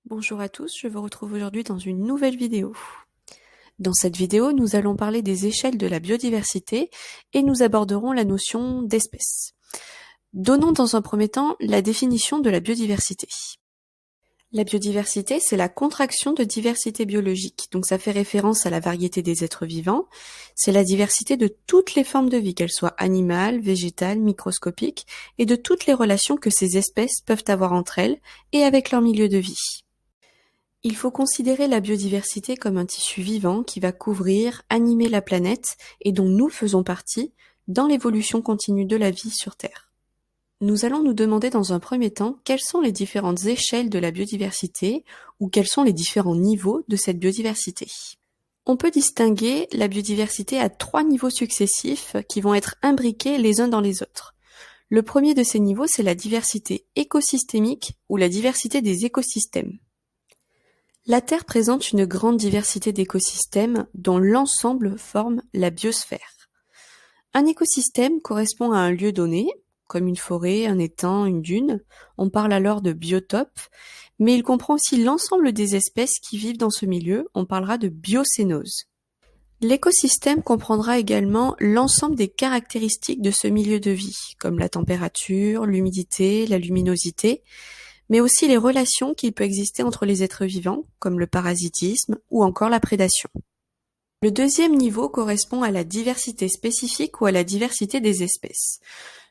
Bonjour à tous, je vous retrouve aujourd'hui dans une nouvelle vidéo. Dans cette vidéo, nous allons parler des échelles de la biodiversité et nous aborderons la notion d'espèce. Donnons dans un premier temps la définition de la biodiversité. La biodiversité, c'est la contraction de diversité biologique, donc ça fait référence à la variété des êtres vivants. C'est la diversité de toutes les formes de vie, qu'elles soient animales, végétales, microscopiques, et de toutes les relations que ces espèces peuvent avoir entre elles et avec leur milieu de vie. Il faut considérer la biodiversité comme un tissu vivant qui va couvrir, animer la planète et dont nous faisons partie dans l'évolution continue de la vie sur Terre. Nous allons nous demander dans un premier temps quelles sont les différentes échelles de la biodiversité ou quels sont les différents niveaux de cette biodiversité. On peut distinguer la biodiversité à 3 niveaux successifs qui vont être imbriqués les uns dans les autres. Le premier de ces niveaux, c'est la diversité écosystémique ou la diversité des écosystèmes. La Terre présente une grande diversité d'écosystèmes dont l'ensemble forme la biosphère. Un écosystème correspond à un lieu donné, comme une forêt, un étang, une dune. On parle alors de biotope, mais il comprend aussi l'ensemble des espèces qui vivent dans ce milieu. On parlera de biocénose. L'écosystème comprendra également l'ensemble des caractéristiques de ce milieu de vie, comme la température, l'humidité, la luminosité, mais aussi les relations qu'il peut exister entre les êtres vivants, comme le parasitisme ou encore la prédation. Le deuxième niveau correspond à la diversité spécifique ou à la diversité des espèces.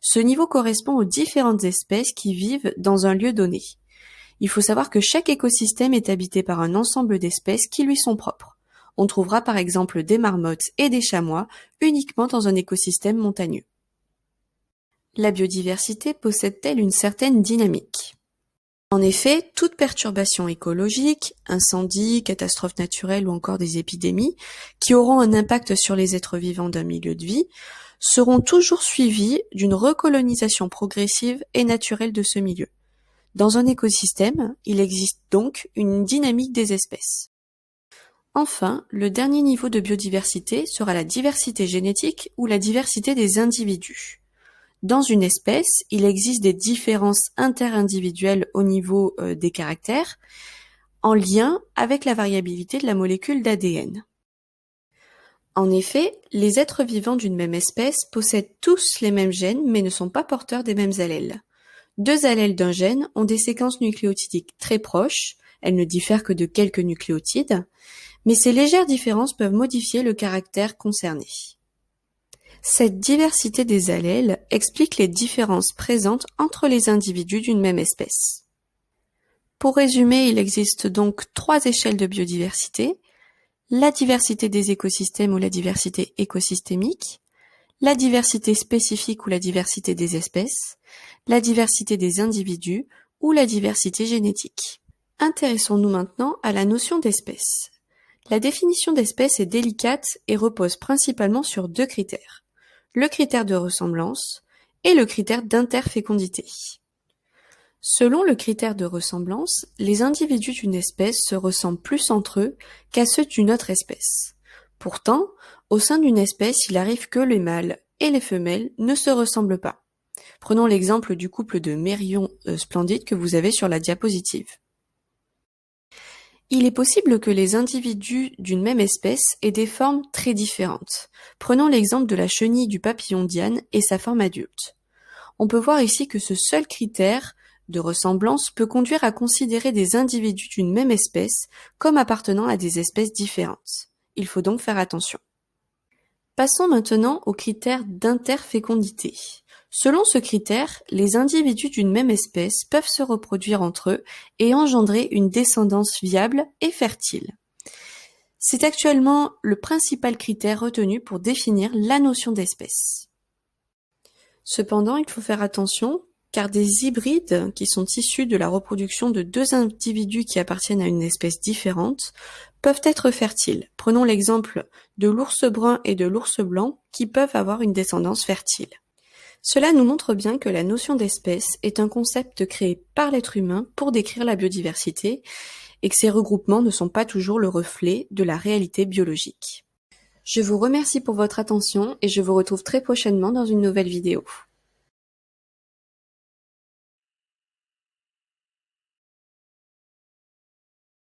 Ce niveau correspond aux différentes espèces qui vivent dans un lieu donné. Il faut savoir que chaque écosystème est habité par un ensemble d'espèces qui lui sont propres. On trouvera par exemple des marmottes et des chamois uniquement dans un écosystème montagneux. La biodiversité possède-t-elle une certaine dynamique ? En effet, toute perturbation écologique, incendie, catastrophes naturelles ou encore des épidémies, qui auront un impact sur les êtres vivants d'un milieu de vie, seront toujours suivies d'une recolonisation progressive et naturelle de ce milieu. Dans un écosystème, il existe donc une dynamique des espèces. Enfin, le dernier niveau de biodiversité sera la diversité génétique ou la diversité des individus. Dans une espèce, il existe des différences interindividuelles au niveau des caractères, en lien avec la variabilité de la molécule d'ADN. En effet, les êtres vivants d'une même espèce possèdent tous les mêmes gènes mais ne sont pas porteurs des mêmes allèles. 2 allèles d'un gène ont des séquences nucléotidiques très proches, elles ne diffèrent que de quelques nucléotides, mais ces légères différences peuvent modifier le caractère concerné. Cette diversité des allèles explique les différences présentes entre les individus d'une même espèce. Pour résumer, il existe donc 3 échelles de biodiversité: la diversité des écosystèmes ou la diversité écosystémique, la diversité spécifique ou la diversité des espèces, la diversité des individus ou la diversité génétique. Intéressons-nous maintenant à la notion d'espèce. La définition d'espèce est délicate et repose principalement sur 2 critères: le critère de ressemblance et le critère d'interfécondité. Selon le critère de ressemblance, les individus d'une espèce se ressemblent plus entre eux qu'à ceux d'une autre espèce. Pourtant, au sein d'une espèce, il arrive que les mâles et les femelles ne se ressemblent pas. Prenons l'exemple du couple de mérions splendides que vous avez sur la diapositive. Il est possible que les individus d'une même espèce aient des formes très différentes. Prenons l'exemple de la chenille du papillon Diane et sa forme adulte. On peut voir ici que ce seul critère de ressemblance peut conduire à considérer des individus d'une même espèce comme appartenant à des espèces différentes. Il faut donc faire attention. Passons maintenant au critère d'interfécondité. Selon ce critère, les individus d'une même espèce peuvent se reproduire entre eux et engendrer une descendance viable et fertile. C'est actuellement le principal critère retenu pour définir la notion d'espèce. Cependant, il faut faire attention car des hybrides qui sont issus de la reproduction de 2 individus qui appartiennent à une espèce différente peuvent être fertiles. Prenons l'exemple de l'ours brun et de l'ours blanc qui peuvent avoir une descendance fertile. Cela nous montre bien que la notion d'espèce est un concept créé par l'être humain pour décrire la biodiversité et que ces regroupements ne sont pas toujours le reflet de la réalité biologique. Je vous remercie pour votre attention et je vous retrouve très prochainement dans une nouvelle vidéo.